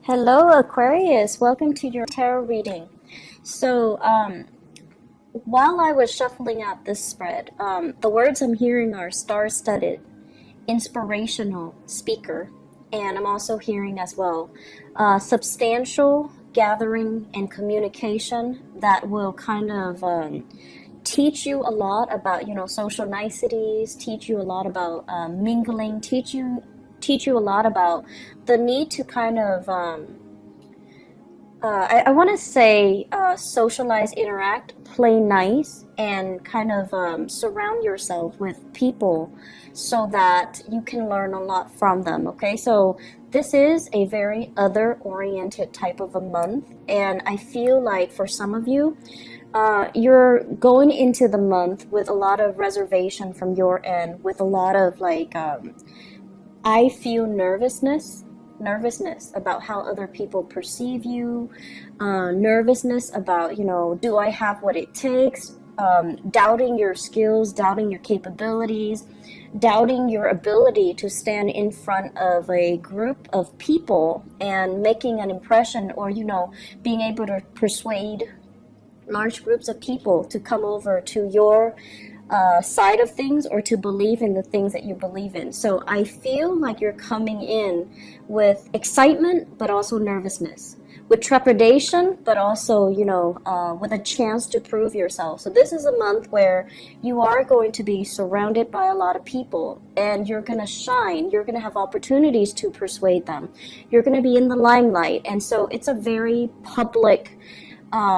Hello, Aquarius. Welcome to your tarot reading. So, while I was shuffling out this spread, the words I'm hearing are star-studded, inspirational, speaker, and I'm also hearing as well substantial gathering and communication that will kind of teach you a lot about, social niceties, teach you a lot about mingling, teach you a lot about the need to kind of I want to say socialize, interact, play nice, and kind of surround yourself with people so that you can learn a lot from them. Okay, so this is a very other-oriented type of a month, and I feel like for some of you, you're going into the month with a lot of reservation from your end, with a lot of like, I feel nervousness about how other people perceive you, nervousness about, do I have what it takes, doubting your skills, doubting your capabilities, doubting your ability to stand in front of a group of people and making an impression, or, being able to persuade large groups of people to come over to your side of things, or to believe in the things that you believe in. So I feel like you're coming in with excitement, but also nervousness, with trepidation, but also, with a chance to prove yourself. So this is a month where you are going to be surrounded by a lot of people, and you're going to shine. You're going to have opportunities to persuade them. You're going to be in the limelight. And so it's a very public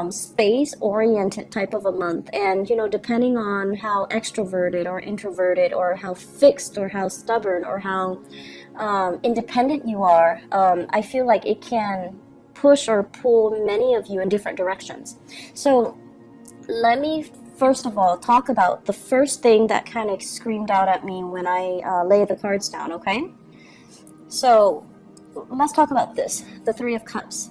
space-oriented type of a month. And, depending on how extroverted or introverted, or how fixed or how stubborn or how independent you are, I feel like it can push or pull many of you in different directions. So let me first of all talk about the first thing that kind of screamed out at me when I lay the cards down, okay? So let's talk about this, the Three of Cups.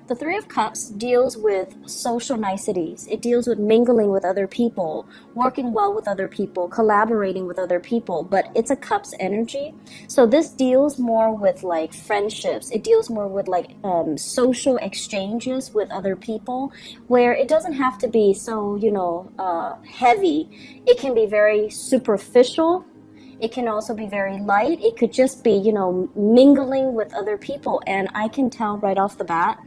The Three of Cups deals with social niceties. It deals with mingling with other people, working well with other people, collaborating with other people, but it's a Cups energy. So this deals more with like friendships. It deals more with like social exchanges with other people, where it doesn't have to be so, heavy. It can be very superficial. It can also be very light. It could just be, mingling with other people. And I can tell right off the bat,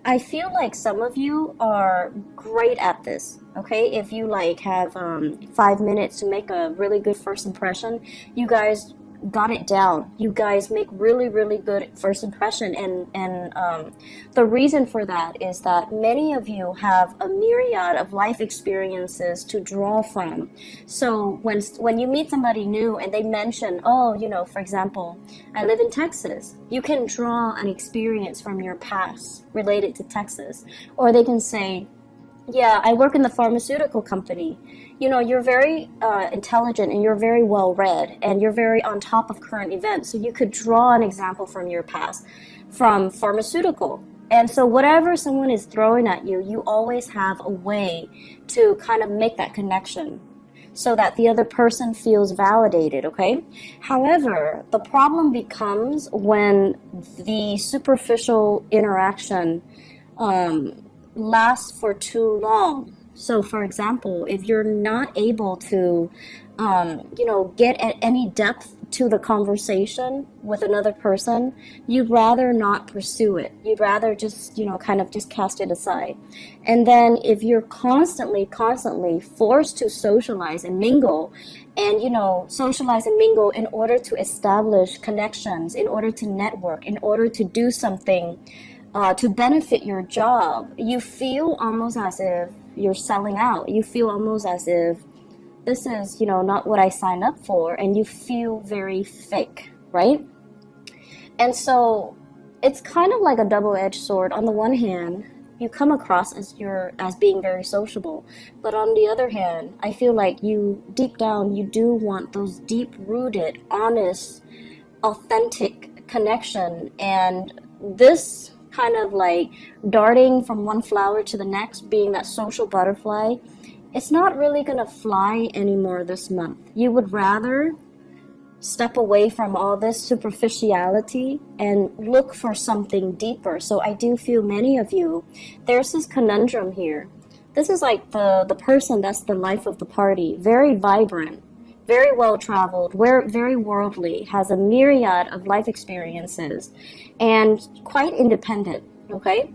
I feel like some of you are great at this, okay? If you like have 5 minutes to make a really good first impression, you guys got it down. You guys make really, really good first impression. And the reason for that is that many of you have a myriad of life experiences to draw from. So when you meet somebody new and they mention, oh, for example, I live in Texas, you can draw an experience from your past related to Texas. Or they can say, yeah, I work in the pharmaceutical company. You're very intelligent, and you're very well read, and you're very on top of current events. So you could draw an example from your past, from pharmaceutical. And so whatever someone is throwing at you, you always have a way to kind of make that connection so that the other person feels validated, okay? However, the problem becomes when the superficial interaction lasts for too long. So, for example, if you're not able to, get at any depth to the conversation with another person, you'd rather not pursue it. You'd rather just, kind of just cast it aside. And then if you're constantly forced to socialize and mingle, and, socialize and mingle in order to establish connections, in order to network, in order to do something to benefit your job, you feel almost as if you're selling out. You feel almost as if this is, not what I signed up for, and you feel very fake, right? And so it's kind of like a double-edged sword. On the one hand, you come across as being very sociable, but on the other hand, I feel like you deep down, you do want those deep-rooted, honest, authentic connection. And this kind of like darting from one flower to the next, being that social butterfly, it's not really going to fly anymore this month. You would rather step away from all this superficiality and look for something deeper. So I do feel many of you, there's this conundrum here. This is like the person that's the life of the party, very vibrant, very well traveled, very worldly, has a myriad of life experiences, and quite independent, okay?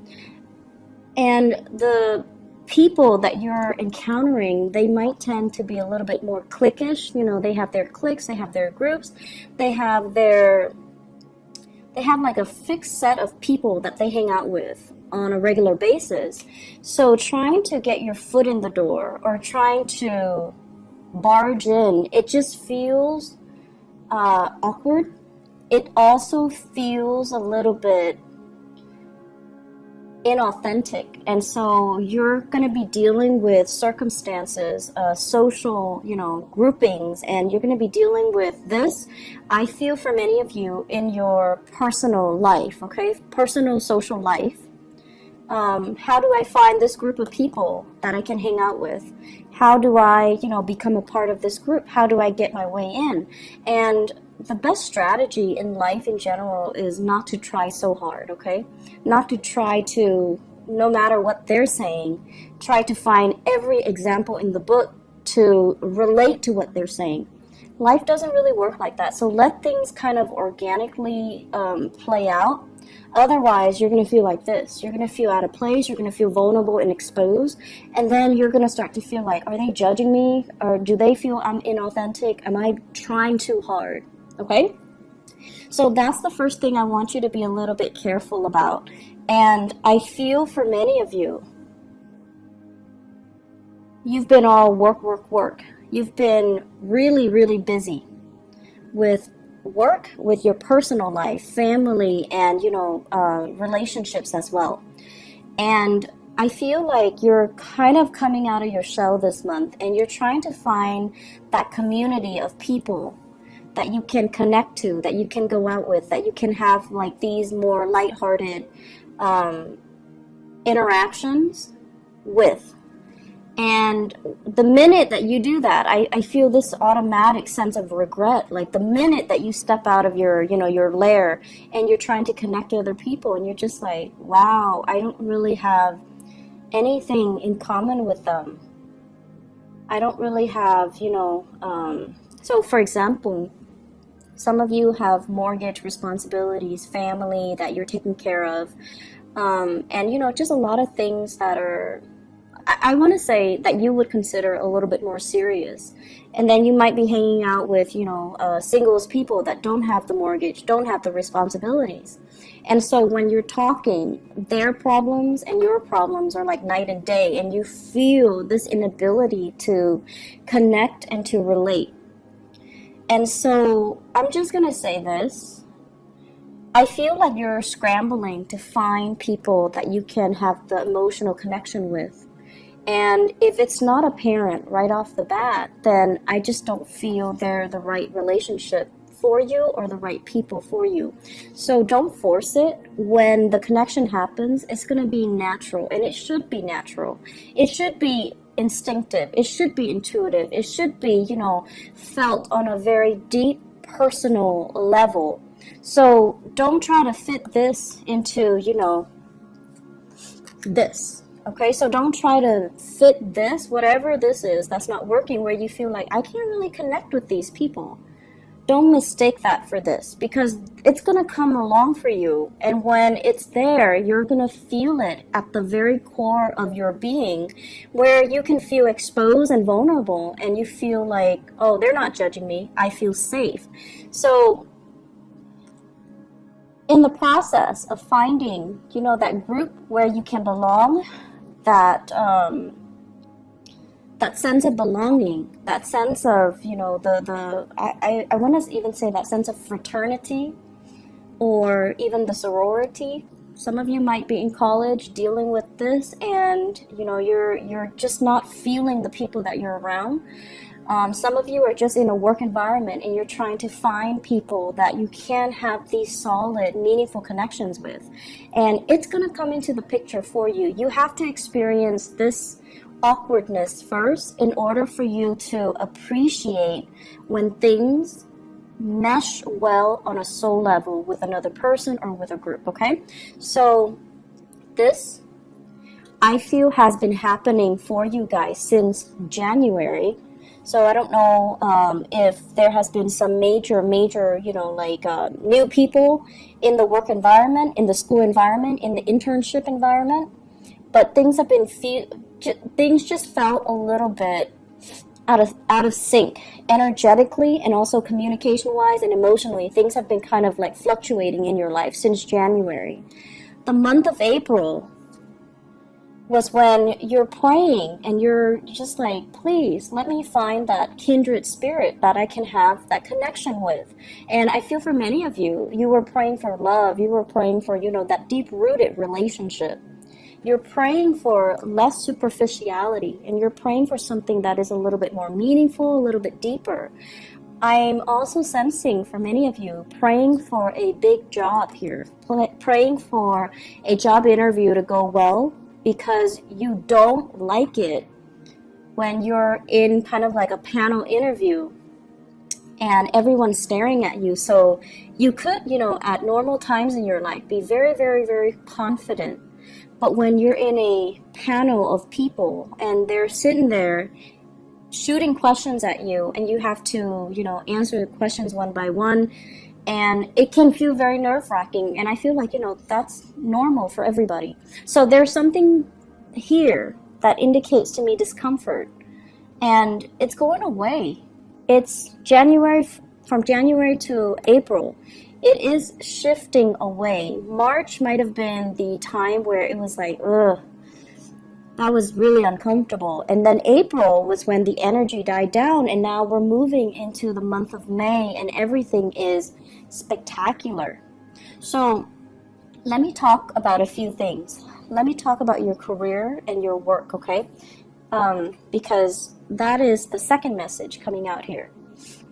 And the people that you're encountering, they might tend to be a little bit more cliquish. You know, they have their cliques, they have their groups, they have like a fixed set of people that they hang out with on a regular basis. So trying to get your foot in the door or trying to barge in, it just feels awkward. It also feels a little bit inauthentic, and so you're going to be dealing with circumstances, social, groupings, and you're going to be dealing with this, I feel, for many of you in your personal life, okay, personal social life. How do I find this group of people that I can hang out with? How do I, become a part of this group? How do I get my way in? And the best strategy in life in general is not to try so hard, okay? Not to try to, no matter what they're saying, try to find every example in the book to relate to what they're saying. Life doesn't really work like that. So let things kind of organically play out. Otherwise, you're going to feel like this. You're going to feel out of place. You're going to feel vulnerable and exposed. And then you're going to start to feel like, are they judging me? Or do they feel I'm inauthentic? Am I trying too hard? Okay? So that's the first thing I want you to be a little bit careful about. And I feel for many of you, you've been all work. You've been really, really busy with work, with your personal life, family, and, relationships as well. And I feel like you're kind of coming out of your shell this month, and you're trying to find that community of people that you can connect to, that you can go out with, that you can have like these more lighthearted interactions with. And the minute that you do that, I feel this automatic sense of regret. Like the minute that you step out of your lair and you're trying to connect to other people, and you're just like, wow, I don't really have anything in common with them. I don't really have, so for example, some of you have mortgage responsibilities, family that you're taking care of, and, just a lot of things that are, I want to say that you would consider a little bit more serious. And then you might be hanging out with, singles people that don't have the mortgage, don't have the responsibilities. And so when you're talking, their problems and your problems are like night and day, and you feel this inability to connect and to relate. And so I'm just going to say this. I feel like you're scrambling to find people that you can have the emotional connection with. And if it's not apparent right off the bat, then I just don't feel they're the right relationship for you or the right people for you. So don't force it. When the connection happens, it's going to be natural, and it should be natural. It should be instinctive. It should be intuitive. It should be, felt on a very deep personal level. So don't try to fit this into, this. Okay, so don't try to fit this, whatever this is, that's not working, where you feel like, I can't really connect with these people. Don't mistake that for this, because it's going to come along for you. And when it's there, you're going to feel it at the very core of your being, where you can feel exposed and vulnerable, and you feel like, oh, they're not judging me. I feel safe. So in the process of finding, that group where you can belong, that sense of belonging, that sense of, I want to even say that sense of fraternity, or even the sorority. Some of you might be in college dealing with this, and, you're just not feeling the people that you're around. Some of you are just in a work environment, and you're trying to find people that you can have these solid, meaningful connections with. And it's going to come into the picture for you. You have to experience this awkwardness first in order for you to appreciate when things mesh well on a soul level with another person or with a group, okay? So this, I feel, has been happening for you guys since January. So I don't know if there has been some major, new people in the work environment, in the school environment, in the internship environment. But things have been, things just felt a little bit out of sync energetically, and also communication wise and emotionally. Things have been kind of like fluctuating in your life since January. The month of April was when you're praying and you're just like, please let me find that kindred spirit that I can have that connection with. And I feel for many of you, you were praying for love. You were praying for, that deep-rooted relationship. You're praying for less superficiality, and you're praying for something that is a little bit more meaningful, a little bit deeper. I'm also sensing for many of you praying for a big job here, praying for a job interview to go well, because you don't like it when you're in kind of like a panel interview and everyone's staring at you. So you could, at normal times in your life, be very, very, very confident. But when you're in a panel of people and they're sitting there shooting questions at you, and you have to, answer the questions one by one, and it can feel very nerve-wracking. And I feel like, that's normal for everybody. So there's something here that indicates to me discomfort, and it's going away. It's from January to April. It is shifting away. March might have been the time where it was like, ugh, that was really uncomfortable. And then April was when the energy died down, and now we're moving into the month of May, and everything is spectacular. So let me talk about a few things. Let me talk about your career and your work, okay? Because that is the second message coming out here.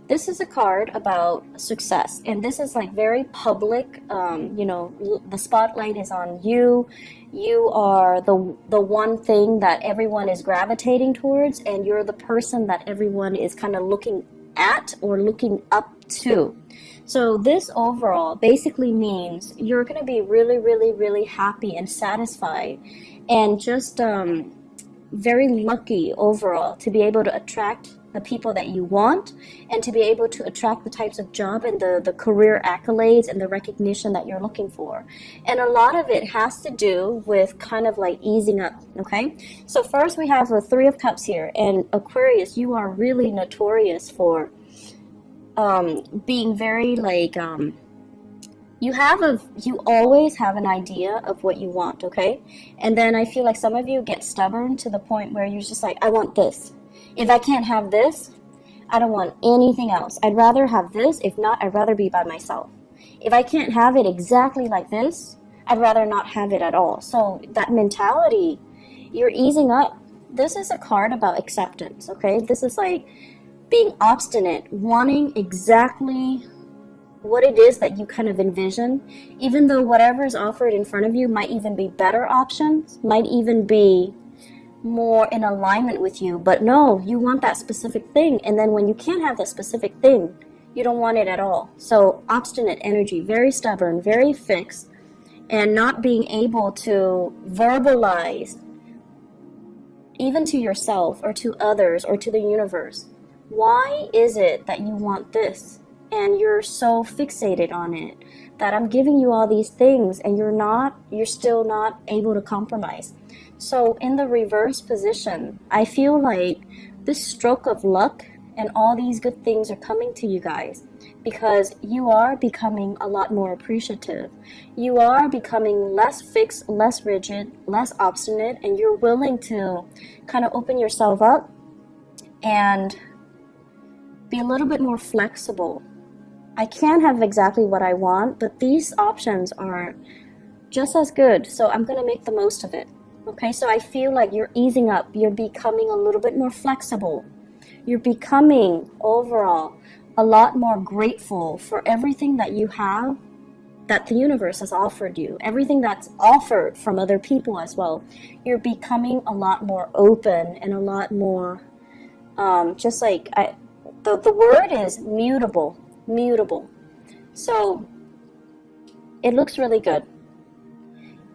This is a card about success, and this is like very public. The spotlight is on you. You are the one thing that everyone is gravitating towards, and you're the person that everyone is kind of looking at or looking up to. So this overall basically means you're going to be really, really, really happy and satisfied, and just very lucky overall to be able to attract the people that you want, and to be able to attract the types of job and the career accolades and the recognition that you're looking for. And a lot of it has to do with kind of like easing up, okay? So first we have the Three of Cups here, and Aquarius, you are really notorious for being very like, you always have an idea of what you want, okay? And then I feel like some of you get stubborn to the point where you're just like, I want this. If I can't have this, I don't want anything else. I'd rather have this. If not, I'd rather be by myself. If I can't have it exactly like this, I'd rather not have it at all. So that mentality, you're easing up. This is a card about acceptance, okay? This is like being obstinate, wanting exactly what it is that you kind of envision, even though whatever is offered in front of you might even be better options, might even be more in alignment with you. But no, you want that specific thing, and then when you can't have that specific thing, you don't want it at all. So obstinate energy, very stubborn, very fixed, and not being able to verbalize even to yourself or to others or to the universe, why is it that you want this? And you're so fixated on it that I'm giving you all these things, and you're still not able to compromise. So in the reverse position, I feel like this stroke of luck and all these good things are coming to you guys, because you are becoming a lot more appreciative. You are becoming less fixed, less rigid, less obstinate, and you're willing to kind of open yourself up and be a little bit more flexible. I can't have exactly what I want, but these options are just as good, so I'm going to make the most of it. Okay, so I feel like you're easing up. You're becoming a little bit more flexible. You're becoming, overall, a lot more grateful for everything that you have, that the universe has offered you, everything that's offered from other people as well. You're becoming a lot more open and a lot more, the word is mutable. mutable. So it looks really good.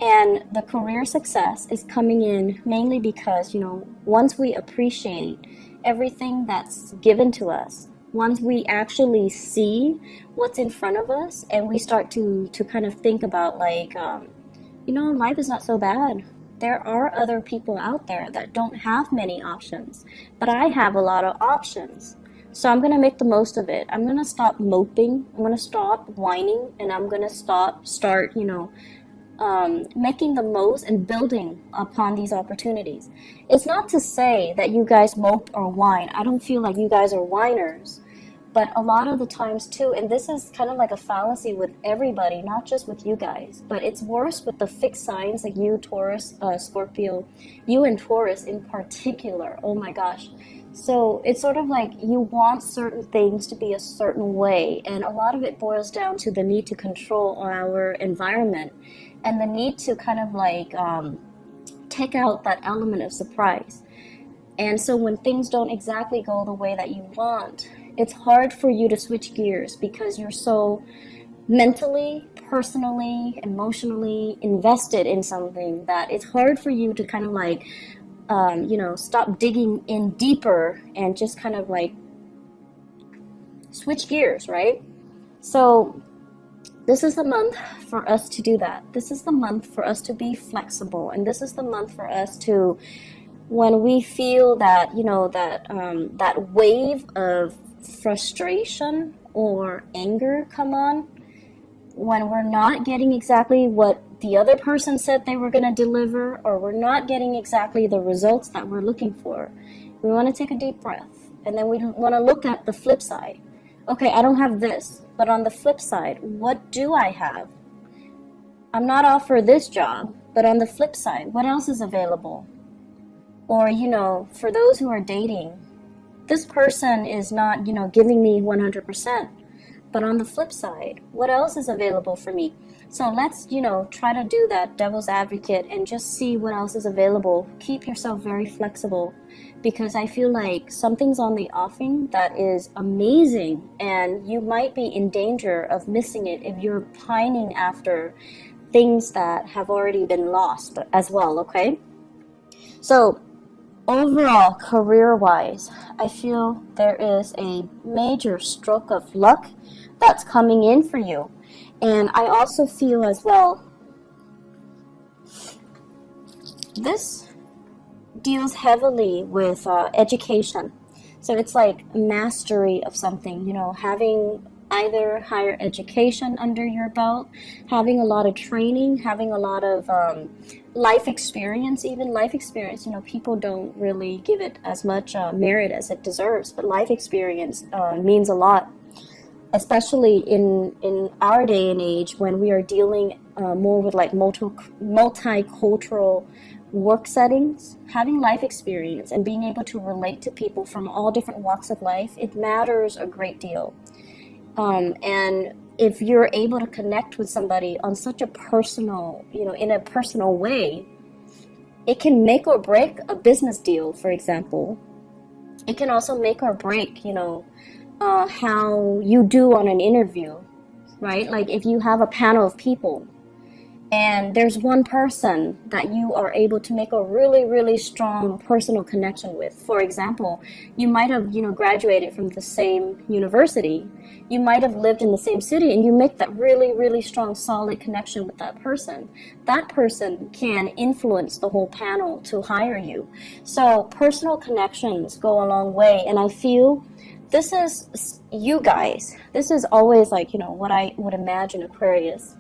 And the career success is coming in mainly because, once we appreciate everything that's given to us, once we actually see what's in front of us, and we start to kind of think about like, life is not so bad. There are other people out there that don't have many options, but I have a lot of options. So I'm going to make the most of it. I'm going to stop moping. I'm going to stop whining, and I'm going to start, making the most and building upon these opportunities. It's not to say that you guys mope or whine. I don't feel like you guys are whiners. But a lot of the times too, and this is kind of like a fallacy with everybody, not just with you guys, but it's worse with the fixed signs like you, Taurus, Scorpio, you and Taurus in particular. Oh my gosh. So it's sort of like you want certain things to be a certain way, and a lot of it boils down to the need to control our environment and the need to kind of like take out that element of surprise. And so when things don't exactly go the way that you want, it's hard for you to switch gears because you're so mentally, personally, emotionally invested in something that it's hard for you to kind of like, stop digging in deeper and just kind of like switch gears, right? So this is the month for us to do that. This is the month for us to be flexible. And this is the month for us to, when we feel that, that wave of frustration or anger come on, when we're not getting exactly what the other person said they were going to deliver, or we're not getting exactly the results that we're looking for, we want to take a deep breath. And then we want to look at the flip side. Okay, I don't have this, but on the flip side, what do I have? I'm not offered this job, but on the flip side, what else is available? Or, for those who are dating, this person is not, giving me 100%. But on the flip side, what else is available for me? So let's, try to do that devil's advocate and just see what else is available. Keep yourself very flexible, because I feel like something's on the offing that is amazing, and you might be in danger of missing it if you're pining after things that have already been lost as well, okay? So overall, career-wise, I feel there is a major stroke of luck that's coming in for you. And I also feel as well, this deals heavily with education. So it's like mastery of something, having either higher education under your belt, having a lot of training, having a lot of life experience. Even life experience, people don't really give it as much merit as it deserves, but life experience means a lot, especially in our day and age when we are dealing more with like multicultural work settings. Having life experience and being able to relate to people from all different walks of life, it matters a great deal. And if you're able to connect with somebody on such a personal, in a personal way, it can make or break a business deal, for example. It can also make or break, how you do on an interview, right? Like if you have a panel of people and there's one person that you are able to make a really, really strong personal connection with. For example, you might have, graduated from the same university. You might have lived in the same city, and you make that really, really strong, solid connection with that person. That person can influence the whole panel to hire you. So personal connections go a long way, and I feel this is, you guys, this is always like, what I would imagine Aquarius.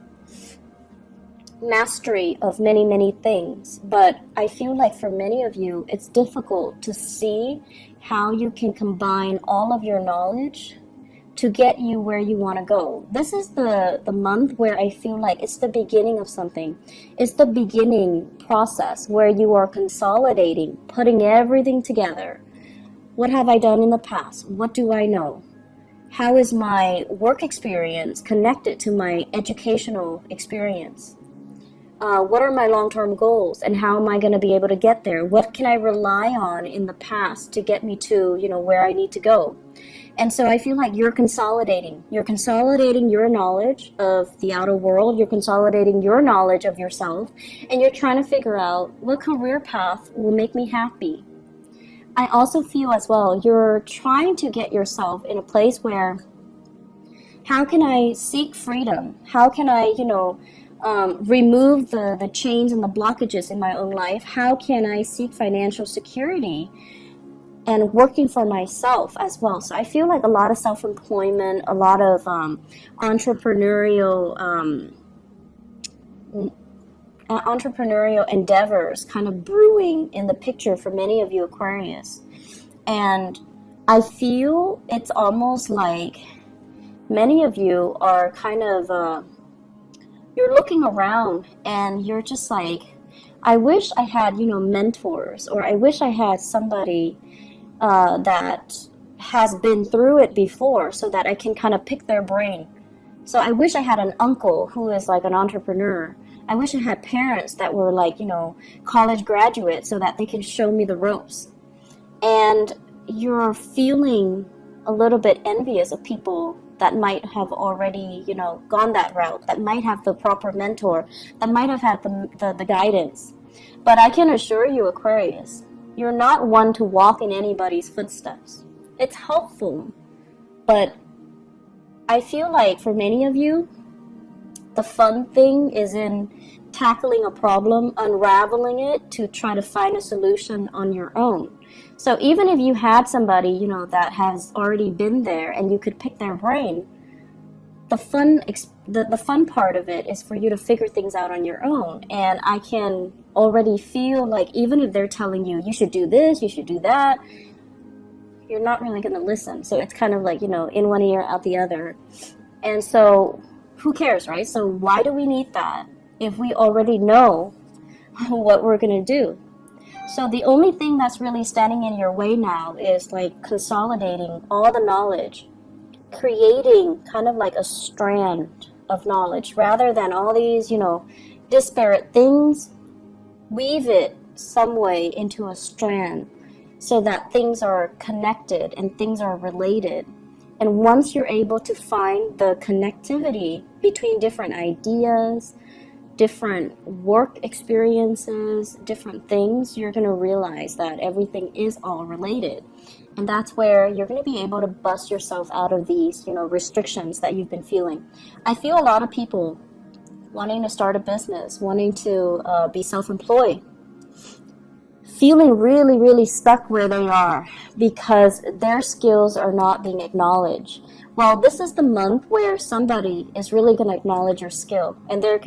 Mastery of many, many things. But I feel like for many of you, it's difficult to see how you can combine all of your knowledge to get you where you want to go. This is the month where I feel like it's the beginning of something. It's the beginning process where you are consolidating, putting everything together. What have I done in the past? What do I know? How is my work experience connected to my educational experience? What are my long-term goals, and how am I going to be able to get there? What can I rely on in the past to get me to, where I need to go? And so I feel like you're consolidating. You're consolidating your knowledge of the outer world. You're consolidating your knowledge of yourself. And you're trying to figure out what career path will make me happy. I also feel as well, you're trying to get yourself in a place where, how can I seek freedom? How can I, remove the chains and the blockages in my own life? How can I seek financial security and working for myself as well? So I feel like a lot of self-employment, a lot of entrepreneurial endeavors kind of brewing in the picture for many of you Aquarius. And I feel it's almost like many of you are kind of, you're looking around and you're just like, I wish I had, mentors, or I wish I had somebody that has been through it before so that I can kind of pick their brain. So I wish I had an uncle who is like an entrepreneur. I wish I had parents that were like, college graduates so that they can show me the ropes. And you're feeling a little bit envious of people that might have already, gone that route, that might have the proper mentor, that might have had the guidance. But I can assure you, Aquarius, you're not one to walk in anybody's footsteps. It's helpful, but I feel like for many of you, the fun thing is in tackling a problem, unraveling it to try to find a solution on your own. So even if you had somebody, that has already been there and you could pick their brain, the fun part of it is for you to figure things out on your own. And I can already feel like even if they're telling you, you should do this, you should do that, you're not really going to listen. So it's kind of like, in one ear, out the other. And so who cares, right? So why do we need that if we already know what we're going to do? So the only thing that's really standing in your way now is like consolidating all the knowledge, creating kind of like a strand of knowledge rather than all these, disparate things. Weave it some way into a strand so that things are connected and things are related. And once you're able to find the connectivity between different ideas, different work experiences, different things, you're going to realize that everything is all related. And that's where you're going to be able to bust yourself out of these, restrictions that you've been feeling. I feel a lot of people wanting to start a business, wanting to be self-employed, feeling really, really stuck where they are because their skills are not being acknowledged. Well, this is the month where somebody is really going to acknowledge your skill, and they're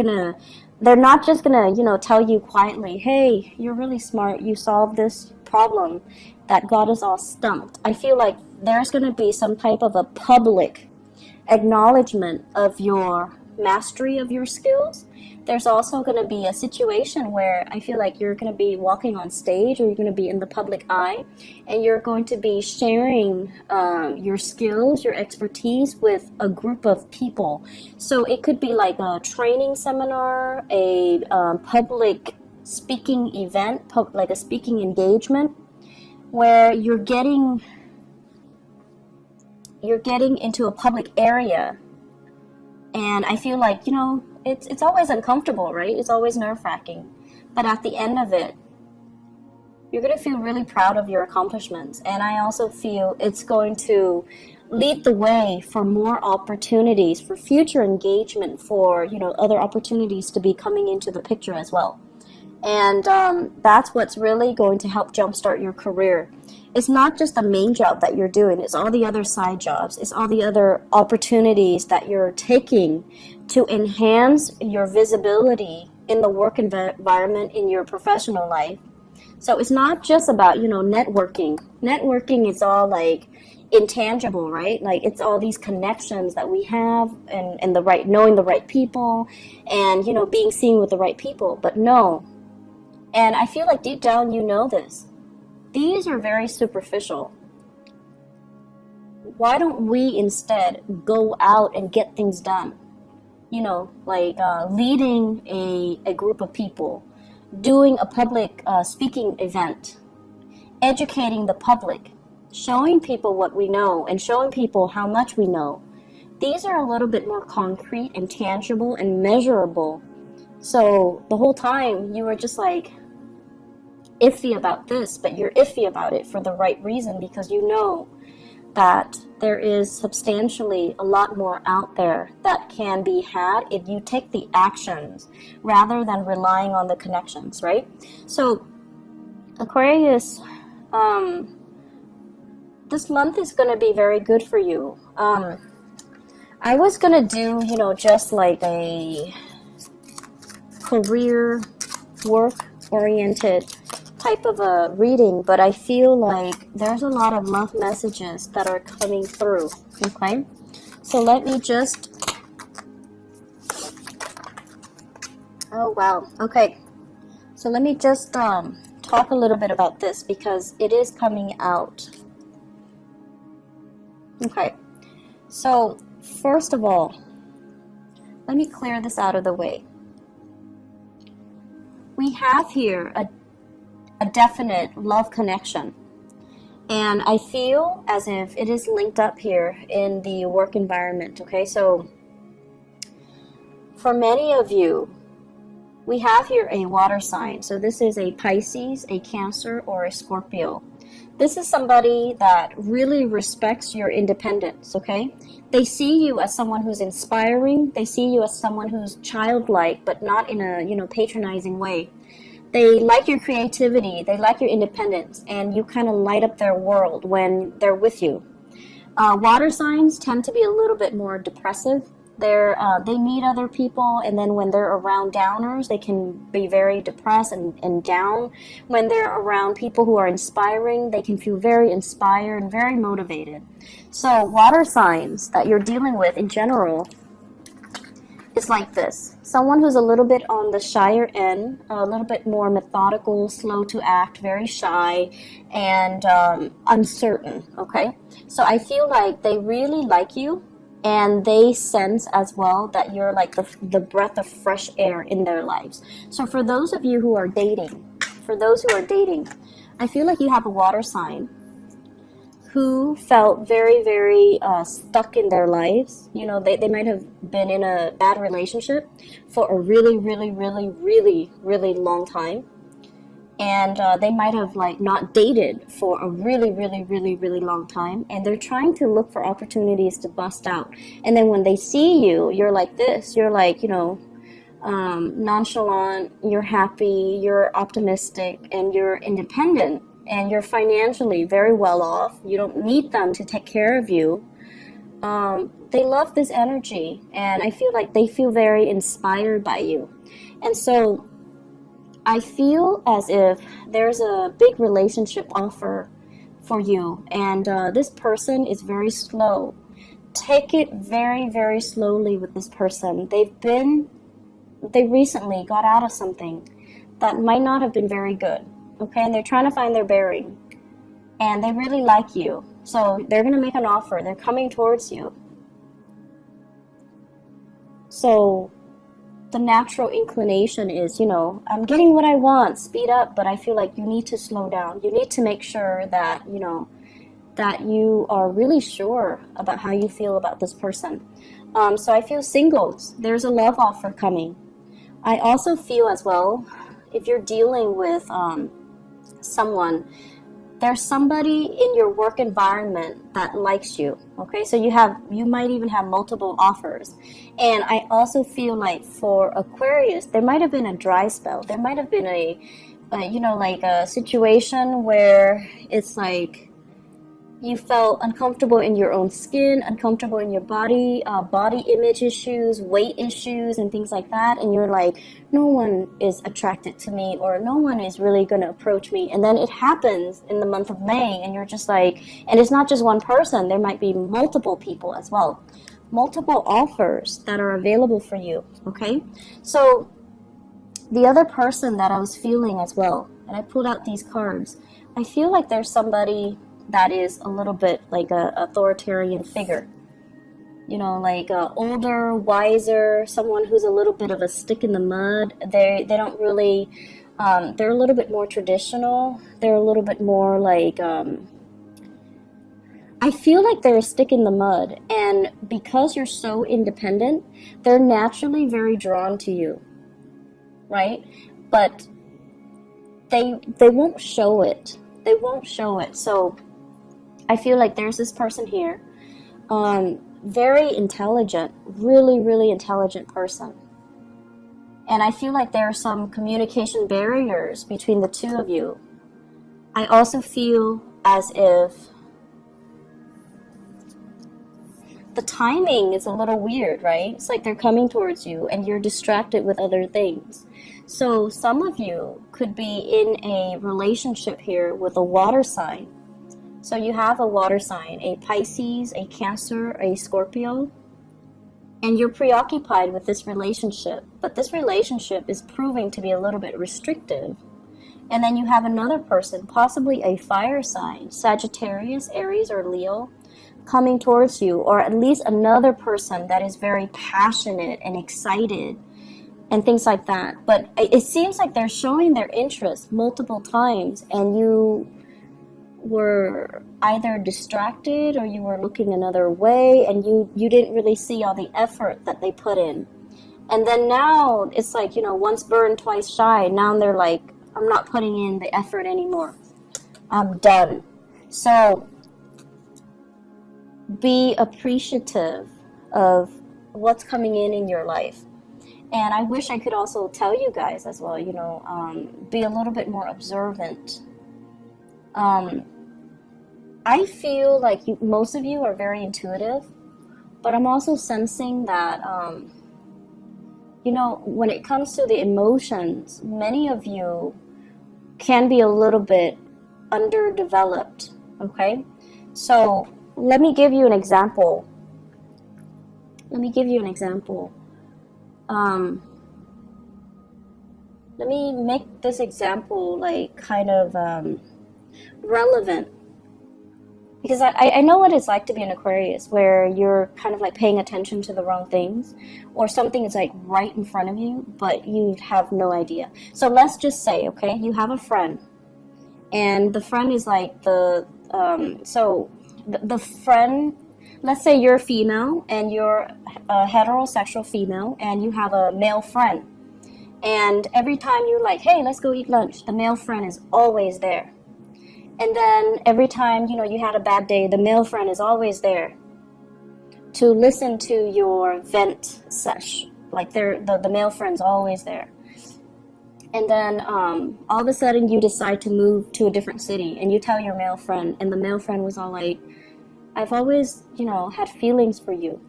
not just going to, tell you quietly, hey, you're really smart, you solved this problem that got us all stumped. I feel like there's going to be some type of a public acknowledgement of your mastery of your skills. There's also going to be a situation where I feel like you're going to be walking on stage, or you're going to be in the public eye, and you're going to be sharing your skills, your expertise with a group of people. So it could be like a training seminar, a public speaking event, like a speaking engagement, where you're getting into a public area. And I feel like, it's always uncomfortable, right? It's always nerve-wracking. But at the end of it, you're going to feel really proud of your accomplishments. And I also feel it's going to lead the way for more opportunities, for future engagement, for, other opportunities to be coming into the picture as well. And that's what's really going to help jumpstart your career. It's not just the main job that you're doing, it's all the other side jobs, it's all the other opportunities that you're taking to enhance your visibility in the work environment, in your professional life. So it's not just about, networking. Networking is all like intangible, right? Like it's all these connections that we have and knowing the right people and, being seen with the right people. But no. And I feel like deep down you know this. These are very superficial. Why don't we instead go out and get things done? Leading a group of people, doing a public speaking event, educating the public, showing people what we know and showing people how much we know. These are a little bit more concrete and tangible and measurable. So the whole time you were just like iffy about this, but you're iffy about it for the right reason, because you know that there is substantially a lot more out there that can be had if you take the actions rather than relying on the connections, right? So Aquarius, this month is going to be very good for you. I was going to do, just like a career work oriented type of a reading, but I feel like there's a lot of love messages that are coming through. Okay, so let me just, oh wow, okay, so let me just talk a little bit about this because it is coming out. Okay, so first of all, let me clear this out of the way. We have here a definite love connection, and I feel as if it is linked up here in the work environment. Okay, so for many of you, we have here a water sign. So this is a Pisces, a Cancer, or a Scorpio. This is somebody that really respects your independence, okay? They see you as someone who's inspiring. They see you as someone who's childlike, but not in a, patronizing way. They like your creativity, they like your independence, and you kind of light up their world when they're with you. Water signs tend to be a little bit more depressive. They meet other people, and then when they're around downers, they can be very depressed and down. When they're around people who are inspiring, they can feel very inspired and very motivated. So water signs that you're dealing with in general is like this. Someone who's a little bit on the shyer end, a little bit more methodical, slow to act, very shy, and uncertain, okay? So I feel like they really like you, and they sense as well that you're like the breath of fresh air in their lives. So for those of you who are dating, I feel like you have a water sign who felt very, very stuck in their lives. They might have been in a bad relationship for a really, really, really, really, really long time. And they might have not dated for a really, really, really, really long time. And they're trying to look for opportunities to bust out. And then when they see you, you're like this. You're like, nonchalant, you're happy, you're optimistic, and you're independent. And you're financially very well off. You don't need them to take care of you. They love this energy, and I feel like they feel very inspired by you. And so I feel as if there's a big relationship offer for you, and this person is very slow. Take it very, very slowly with this person. They recently got out of something that might not have been very good. Okay, and they're trying to find their bearing, and they really like you, so they're going to make an offer. They're coming towards you. So the natural inclination is, I'm getting what I want, speed up, but I feel like you need to slow down. You need to make sure that, that you are really sure about how you feel about this person. So I feel singles. There's a love offer coming. I also feel as well, if you're dealing with someone, there's somebody in your work environment that likes you. Okay, so you might even have multiple offers. And I also feel like for Aquarius, there might have been a dry spell. There might have been a situation where it's like you felt uncomfortable in your own skin, uncomfortable in your body, body image issues, weight issues, and things like that. And you're like, no one is attracted to me, or no one is really going to approach me. And then it happens in the month of May, and you're just like, and it's not just one person. There might be multiple people as well. Multiple offers that are available for you, okay? So the other person that I was feeling as well, and I pulled out these cards, I feel like there's somebody that is a little bit like a authoritarian figure, like older, wiser, someone who's a little bit of a stick in the mud. They don't really, they're a little bit more traditional. They're a little bit more like I feel like they're a stick in the mud, and because you're so independent, they're naturally very drawn to you, right? But they won't show it. They won't show it. So I feel like there's this person here, very intelligent, really, really intelligent person. And I feel like there are some communication barriers between the two of you. I also feel as if the timing is a little weird, right? It's like they're coming towards you and you're distracted with other things. So some of you could be in a relationship here with a water sign. So you have a water sign, a Pisces, a Cancer, a Scorpio, and you're preoccupied with this relationship. But this relationship is proving to be a little bit restrictive. And then you have another person, possibly a fire sign, Sagittarius, Aries, or Leo, coming towards you, or at least another person that is very passionate and excited and things like that. But it seems like they're showing their interest multiple times, and you were either distracted or you were looking another way, and you didn't really see all the effort that they put in. And then now it's like, once burned, twice shy. Now they're like, I'm not putting in the effort anymore. I'm done. So be appreciative of what's coming in your life. And I wish I could also tell you guys as well, be a little bit more observant. I feel like most of you are very intuitive, but I'm also sensing that, when it comes to the emotions, many of you can be a little bit underdeveloped, okay? So let me give you an example. Let me make this example like kind of relevant, because I know what it's like to be an Aquarius, where you're kind of like paying attention to the wrong things, or something is like right in front of you, but you have no idea. So let's just say, okay, you have a friend, and the friend is like the friend, let's say you're female and you're a heterosexual female and you have a male friend. And every time you're like, hey, let's go eat lunch, the male friend is always there. And then every time, you had a bad day, the male friend is always there to listen to your vent sesh. Like the male friend's always there. And then all of a sudden you decide to move to a different city, and you tell your male friend, and the male friend was all like, I've always, had feelings for you.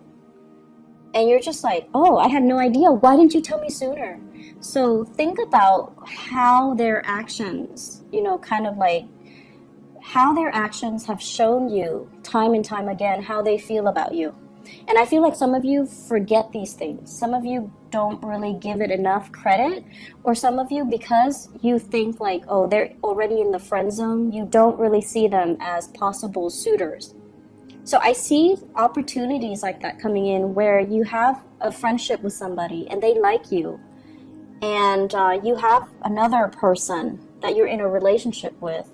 And you're just like, oh, I had no idea. Why didn't you tell me sooner? So think about how their actions, kind of like how their actions have shown you time and time again how they feel about you. And I feel like some of you forget these things. Some of you don't really give it enough credit, or some of you, because you think like, oh, they're already in the friend zone, you don't really see them as possible suitors. So I see opportunities like that coming in, where you have a friendship with somebody and they like you, and you have another person that you're in a relationship with,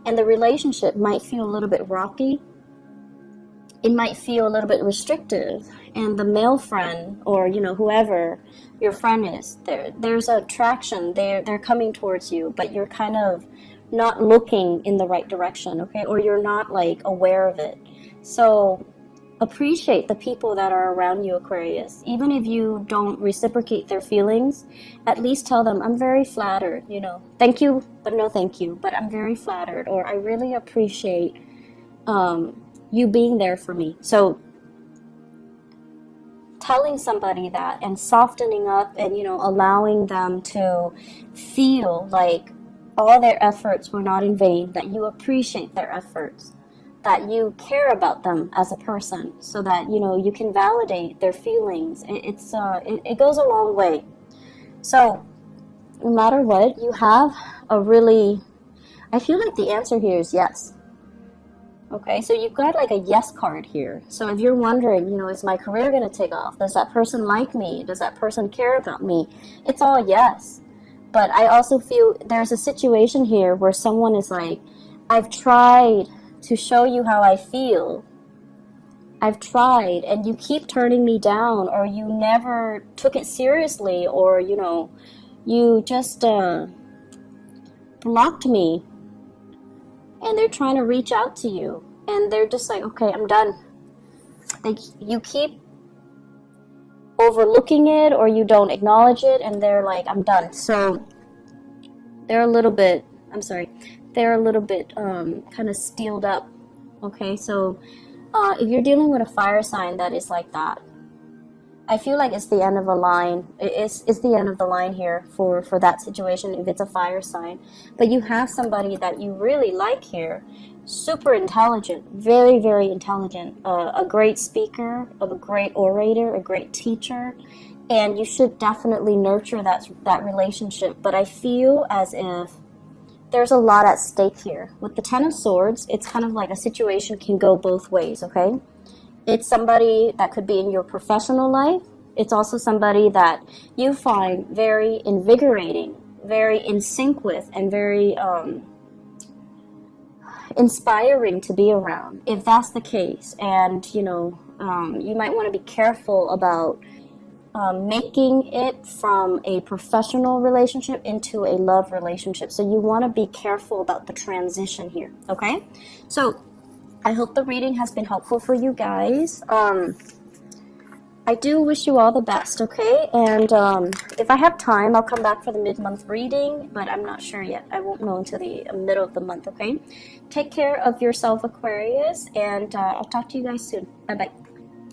and the relationship might feel a little bit rocky. It might feel a little bit restrictive, and the male friend, or whoever your friend is, there's attraction. They're coming towards you, but you're kind of not looking in the right direction, okay? Or you're not like aware of it. So appreciate the people that are around you, Aquarius. Even if you don't reciprocate their feelings, at least tell them, I'm very flattered, thank you, but no thank you, but I'm very flattered, or I really appreciate you being there for me. So telling somebody that and softening up and, allowing them to feel like all their efforts were not in vain, that you appreciate their efforts, that you care about them as a person, so that, you can validate their feelings. It goes a long way. So no matter what, you have I feel like the answer here is yes. Okay, so you've got like a yes card here. So if you're wondering, is my career going to take off? Does that person like me? Does that person care about me? It's all yes. But I also feel there's a situation here where someone is like, I've tried to show you how I feel. I've tried, and you keep turning me down, or you never took it seriously, or, you know, you just blocked me. And they're trying to reach out to you, and they're just like, okay, I'm done. You keep overlooking it, or you don't acknowledge it, and they're like, I'm done. So they're a little bit, kind of steeled up. Okay, so if you're dealing with a fire sign that is like that, I feel like it's the end of a line. It's the end of the line here for that situation if it's a fire sign. But you have somebody that you really like here, super intelligent, very, very intelligent, a great speaker, a great orator, a great teacher, and you should definitely nurture that relationship. But I feel as if there's a lot at stake here. With the Ten of Swords, it's kind of like a situation can go both ways, okay? It's somebody that could be in your professional life. It's also somebody that you find very invigorating, very in sync with, and very inspiring to be around, if that's the case. And, you know, you might want to be careful about making it from a professional relationship into a love relationship. So you want to be careful about the transition here, okay? So I hope the reading has been helpful for you guys. I do wish you all the best, okay? And if I have time, I'll come back for the mid-month reading, but I'm not sure yet. I won't know until the middle of the month, okay? Take care of yourself, Aquarius, and I'll talk to you guys soon. Bye-bye.